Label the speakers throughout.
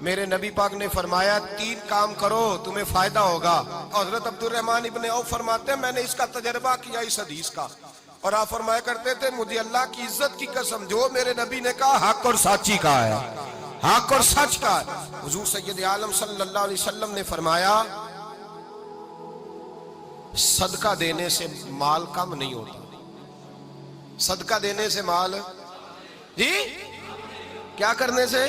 Speaker 1: میرے نبی پاک نے فرمایا 3 کام کرو تمہیں فائدہ ہوگا. حضرت عبدالرحمن ابن عوف فرماتے ہیں میں نے اس کا تجربہ کیا اس حدیث کا, اور آپ فرمایا کرتے تھے مجھے اللہ کی عزت کی قسم جو میرے نبی نے کہا حق اور سچی کہا ہے, حق اور سچ کہا ہے. حضور سید عالم صلی اللہ علیہ وسلم نے فرمایا صدقہ دینے سے مال کم نہیں ہوتا. صدقہ دینے سے مال جی کیا کرنے سے,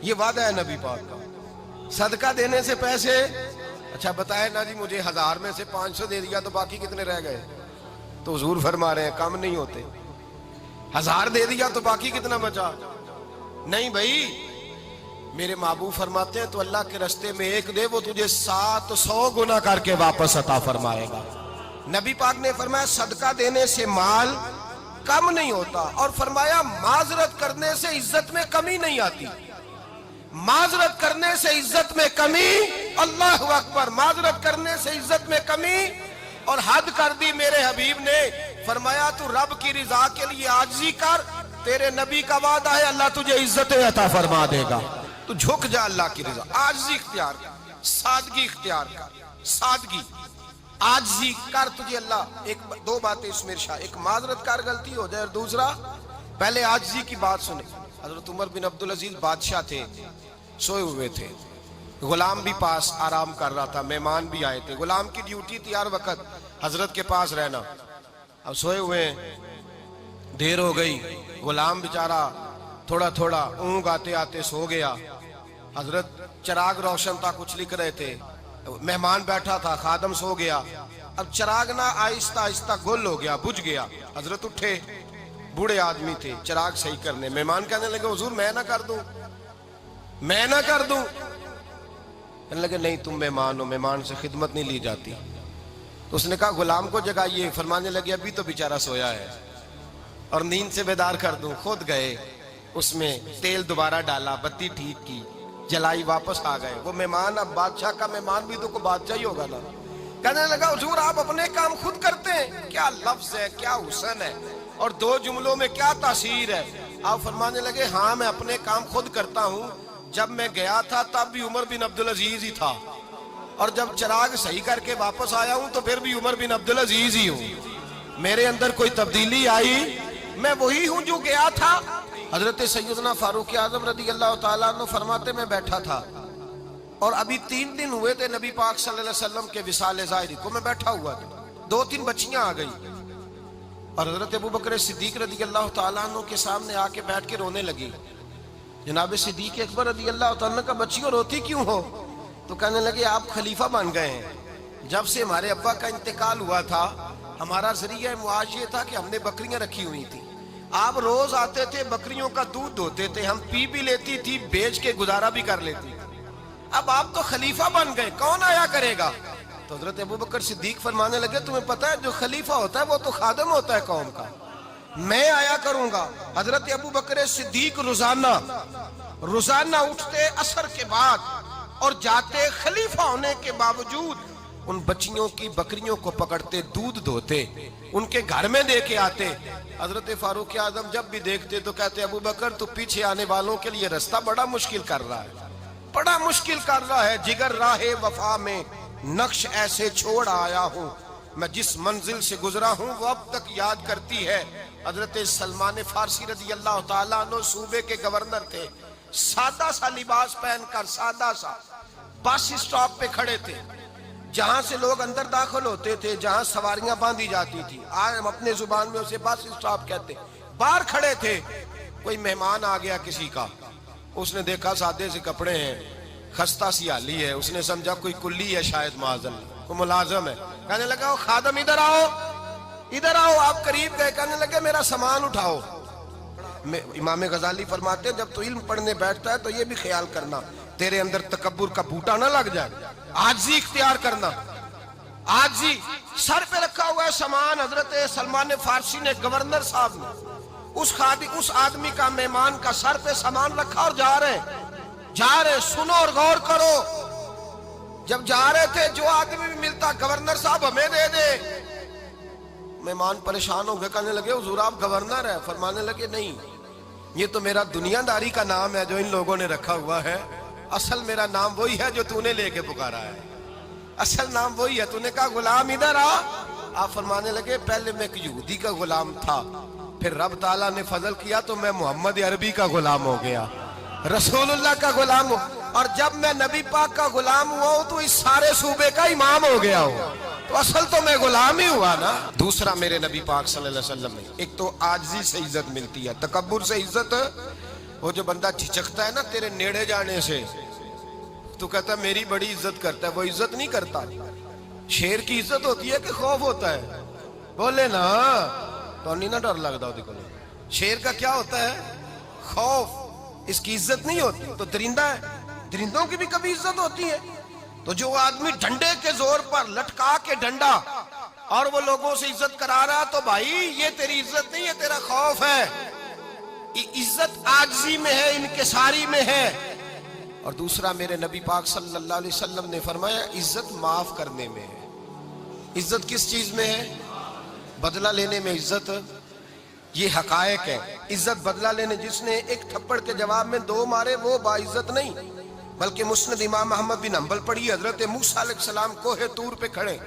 Speaker 1: یہ وعدہ ہے نبی پاک کا. صدقہ دینے سے پیسے, اچھا بتائے نا جی مجھے 1000 میں سے 500 دے دیا تو باقی کتنے رہ گئے؟ تو حضور فرما رہے ہیں کم نہیں ہوتے. 1000 دے دیا تو باقی کتنا بچا؟ نہیں بھائی, میرے محبوب فرماتے ہیں تو اللہ کے رستے میں 1 دے وہ تجھے 700 گنا کر کے واپس عطا فرمائے گا. نبی پاک نے فرمایا صدقہ دینے سے مال کم نہیں ہوتا, اور فرمایا معذرت کرنے سے عزت میں کمی نہیں آتی. معذرت کرنے سے عزت میں کمی, اللہ اکبر, معذرت کرنے سے عزت میں کمی. اور حد کر دی میرے حبیب نے, فرمایا تو رب کی رضا کے لیے عاجزی کر, تیرے نبی کا وعدہ ہے اللہ تجھے عزت عطا فرما دے گا. تو جھک جا اللہ کی رضا, عاجزی اختیار کر, سادگی اختیار کر, سادگی عاجزی کر, تجھے اللہ 2 باتیں اس میں ارشاد, ایک معذرت کر غلطی ہو جائے, اور دوسرا پہلے عاجزی کی بات سنیں. حضرت عمر بن عبدالعزیز بادشاہ تھے, سوئے ہوئے تھے, غلام بھی پاس آرام کر رہا تھا, مہمان بھی آئے تھے. غلام کی ڈیوٹی تھی ہر وقت حضرت کے پاس رہنا. اب سوئے ہوئے, دیر ہو گئی, غلام بیچارہ تھوڑا تھوڑا اونگ آتے آتے سو گیا. حضرت چراغ روشن تھا, کچھ لکھ رہے تھے, مہمان بیٹھا تھا, خادم سو گیا. اب چراغ نہ آہستہ آہستہ گل ہو گیا, بجھ گیا. حضرت اٹھے, بوڑھے آدمی تھے, چراغ صحیح کرنے. مہمان کہنے لگے حضور میں نہ کر دوں, میں نہ کر دوں. کہنے لگے نہیں تم مہمان ہو, مہمان سے خدمت نہیں لی جاتی. تو اس نے کہا غلام کو جگائیے. فرمانے لگے ابھی تو بیچارہ سویا ہے اور نیند سے بیدار کر دوں. خود گئے, اس میں تیل دوبارہ ڈالا, بتی ٹھیک کی, جلائی, واپس آ گئے. وہ مہمان, اب بادشاہ کا مہمان بھی تو کوئی بادشاہ ہی ہوگا نا. کہنے لگا حضور آپ اپنے کام خود کرتے ہیں, کیا لفظ ہے, کیا حسن ہے, اور 2 جملوں میں کیا تاثیر ہے. آپ فرمانے لگے ہاں میں اپنے کام خود کرتا ہوں. جب میں گیا تھا تب بھی عمر بن عبدالعزیز ہی تھا, اور جب چراغ صحیح کر کے واپس آیا ہوں تو پھر بھی عمر بن عبدالعزیز ہی ہوں. میرے اندر کوئی تبدیلی آئی, میں وہی ہوں جو گیا تھا. حضرت سیدنا فاروق اعظم رضی اللہ تعالیٰ عنہ فرماتے میں بیٹھا تھا, اور ابھی 3 دن ہوئے تھے نبی پاک صلی اللہ علیہ وسلم کے وصال ظاہری کو. میں بیٹھا ہوا تھا, 2-3 بچیاں آ گئی, اور حضرت ابو بکر صدیق رضی اللہ تعالیٰ عنہ کے سامنے آ کے بیٹھ کے رونے لگی. جناب صدیق اکبر رضی اللہ تعالیٰ کا بچیوں روتی کیوں ہو؟ تو کہنے لگے آپ خلیفہ بن گئے ہیں. جب سے ہمارے ابا کا انتقال ہوا تھا ہمارا ذریعہ معاش یہ تھا کہ ہم نے بکریاں رکھی ہوئی تھی. آپ روز آتے تھے, بکریوں کا دودھ دھوتے تھے, ہم پی بھی لیتی تھی, بیچ کے گزارا بھی کر لیتی. اب آپ تو خلیفہ بن گئے, کون آیا کرے گا؟ تو حضرت ابو بکر صدیق فرمانے لگے تمہیں پتہ ہے جو خلیفہ ہوتا ہے وہ تو خادم ہوتا ہے قوم کا, میں آیا کروں گا. حضرت ابو بکر صدیق روزانہ اٹھتے عصر کے بعد اور جاتے, خلیفہ ہونے کے باوجود ان بچیوں کی بکریوں کو پکڑتے, دودھ دھوتے, ان کے گھر میں دے کے آتے. حضرت فاروق اعظم جب بھی دیکھتے تو کہتے ابو بکر تو پیچھے آنے والوں کے لیے رستہ بڑا مشکل کر رہا ہے, بڑا مشکل کر رہا ہے. جگر راہ وفا میں نقش ایسے چھوڑ آیا ہوں, میں جس منزل سے گزرا ہوں وہ اب تک یاد کرتی ہے. حضرت سلمان فارسی رضی اللہ تعالیٰ عنہ صوبے کے گورنر تھے, سادہ سا لباس پہن کر, سادہ سا, بس اسٹاپ پہ کھڑے تھے, جہاں سے لوگ اندر داخل ہوتے تھے, جہاں سواریاں باندھی جاتی تھی, آج ہم اپنے زبان میں اسے بس اسٹاپ کہتے. باہر کھڑے تھے, کوئی مہمان آ گیا کسی کا, اس نے دیکھا سادے سے کپڑے ہیں, خستہ سی حالی ہے, اس نے سمجھا کوئی کلی ہے شاید, معاذ کوئی ملازم ہے. کہنے لگا خادم ادھر آؤ, ادھر آؤ. آپ قریب گئے, کہنے لگے میرا سامان اٹھاؤ. امام غزالی فرماتے ہیں جب تو علم پڑھنے بیٹھتا ہے تو یہ بھی خیال کرنا تیرے اندر تکبر کا بوٹا نہ لگ جائے, عاجزی اختیار کرنا. عاجزی, سر پہ رکھا ہوا ہے سامان. حضرت سلمان فارسی نے, گورنر صاحب نے, اس آدمی کا, مہمان کا سر پہ سامان رکھا اور جا رہے. سنو اور غور کرو. جب جا رہے تھے جو آدمی بھی ملتا, گورنر صاحب ہمیں دے دے. مہمان پریشان ہو گئے, کہنے لگے حضور آپ گورنر ہیں؟ فرمانے لگے نہیں, یہ تو میرا دنیا داری کا نام ہے جو ان لوگوں نے رکھا ہوا ہے، اصل میرا نام وہی ہے جو تو نے لے کے پکارا ہے، اصل نام وہی ہے۔ تو نے کہا غلام ادھر آ، آپ فرمانے لگے پہلے میں ایک یہودی کا غلام تھا، پھر رب تعالیٰ نے فضل کیا تو میں محمد عربی کا غلام ہو گیا، رسول اللہ کا غلام ہوں، اور جب میں نبی پاک کا غلام ہوا ہوں تو اس سارے صوبے کا امام ہو گیا ہوں، تو اصل تو میں غلام ہی ہوا نا۔ دوسرا میرے نبی پاک صلی اللہ علیہ وسلم نے، ایک تو عاجزی سے عزت ملتی ہے، تکبر سے عزت، وہ جو بندہ جھجکتا ہے نا تیرے نیڑے جانے سے، تو کہتا ہے میری بڑی عزت کرتا ہے، وہ عزت نہیں کرتا۔ شیر کی عزت ہوتی ہے کہ خوف ہوتا ہے؟ بولے نا، تو نہیں نہ ڈر لگتا دیکھو، شیر کا کیا ہوتا ہے؟ خوف، اس کی عزت نہیں ہوتی۔ تو درندہ ہے، درندوں کی بھی کبھی عزت ہوتی ہے؟ تو جو آدمی ڈنڈے کے زور پر لٹکا کے ڈنڈا اور وہ لوگوں سے عزت کرا رہا، تو بھائی یہ تیری عزت نہیں ہے، تیرا خوف ہے۔ عزت عاجزی میں ہے، انکساری میں ہے۔ اور دوسرا میرے نبی پاک صلی اللہ علیہ وسلم نے فرمایا عزت معاف کرنے میں ہے۔ عزت کس چیز میں ہے؟ بدلہ لینے میں عزت، یہ حقائق ہے۔ عزت بدلہ لینے، جس نے ایک تھپڑ کے جواب میں 2 مارے وہ باعزت نہیں، بلکہ مسند امام احمد بن حنبل پڑھی، حضرت موسیٰ علیہ السلام کوہ طور پہ کھڑے،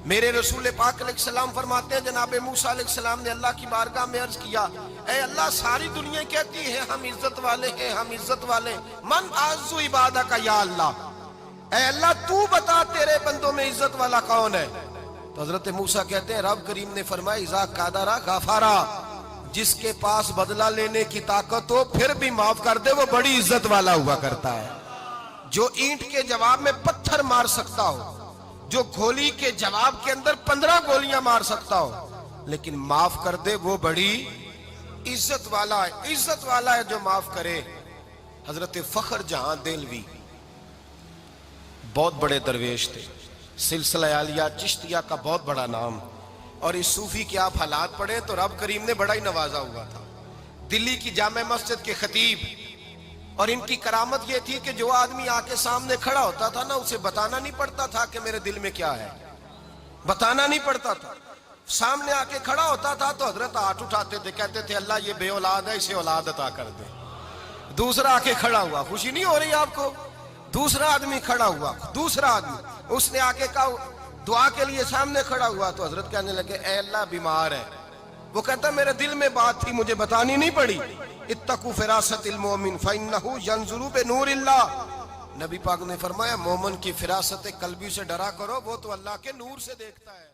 Speaker 1: میرے رسول پاک علیہ السلام فرماتے ہیں جناب موسیٰ علیہ السلام نے اللہ کی بارگاہ میں عرض کیا، اے اللہ ساری دنیا کہتی ہے ہم عزت والے ہیں، ہم عزت والے، من اعز عبادہ کا یا اللہ، اے اللہ تو بتا تیرے بندوں میں عزت والا کون ہے؟ تو حضرت موسیٰ کہتے ہیں رب کریم نے فرمایا اذا قادرا غفارا، جس کے پاس بدلہ لینے کی طاقت ہو پھر بھی معاف کر دے وہ بڑی عزت والا ہوا کرتا ہے۔ جو اینٹ کے جواب میں پتھر مار سکتا ہو، جو گولی کے جواب کے اندر 15 گولیاں مار سکتا ہو، لیکن معاف کر دے وہ بڑی عزت والا ہے۔ عزت والا ہے جو معاف کرے۔ حضرت فخر جہاں دہلوی بہت بڑے درویش تھے، سلسلہ عالیہ چشتیہ کا بہت بڑا نام، اور اس صوفی کے آپ حالات پڑھیں تو رب کریم نے بڑا ہی نوازا ہوا تھا۔ دلی کی جامع مسجد کے خطیب، اور ان کی کرامت یہ تھی کہ جو آدمی آ کے سامنے کھڑا ہوتا تھا نا اسے بتانا نہیں پڑتا تھا کہ میرے دل میں کیا ہے، بتانا نہیں پڑتا تھا، سامنے آ کے کھڑا ہوتا تھا تو حضرت ہاتھ اٹھاتے تھے، کہتے تھے اللہ یہ بے اولاد ہے اسے اولاد عطا کر دے۔ دوسرا آ کے کھڑا ہوا، خوشی نہیں ہو رہی آپ کو؟ دوسرا آدمی کھڑا ہوا، دوسرا آدمی، اس نے آ کے کہا دعا کے لیے سامنے کھڑا ہوا تو حضرت کہنے لگے اے اللہ بیمار ہے، وہ کہتا میرے دل میں بات تھی مجھے بتانی نہیں پڑی، اتقوا فراست المومن فإنہ ینظر بنور اللہ، نبی پاک نے فرمایا مومن کی فراست قلبی سے ڈرا کرو، وہ تو اللہ کے نور سے دیکھتا ہے۔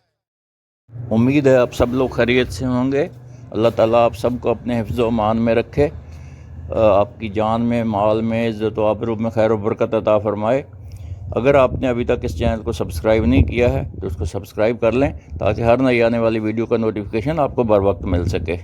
Speaker 2: امید ہے آپ سب لوگ خیریت سے ہوں گے۔ اللہ تعالیٰ آپ سب کو اپنے حفظ و امان میں رکھے، آپ کی جان میں، مال میں، عزت و آبرو میں خیر و برکت عطا فرمائے۔ اگر آپ نے ابھی تک اس چینل کو سبسکرائب نہیں کیا ہے تو اس کو سبسکرائب کر لیں تاکہ ہر نئی آنے والی ویڈیو کا نوٹیفیکیشن آپ کو بر وقت مل سکے۔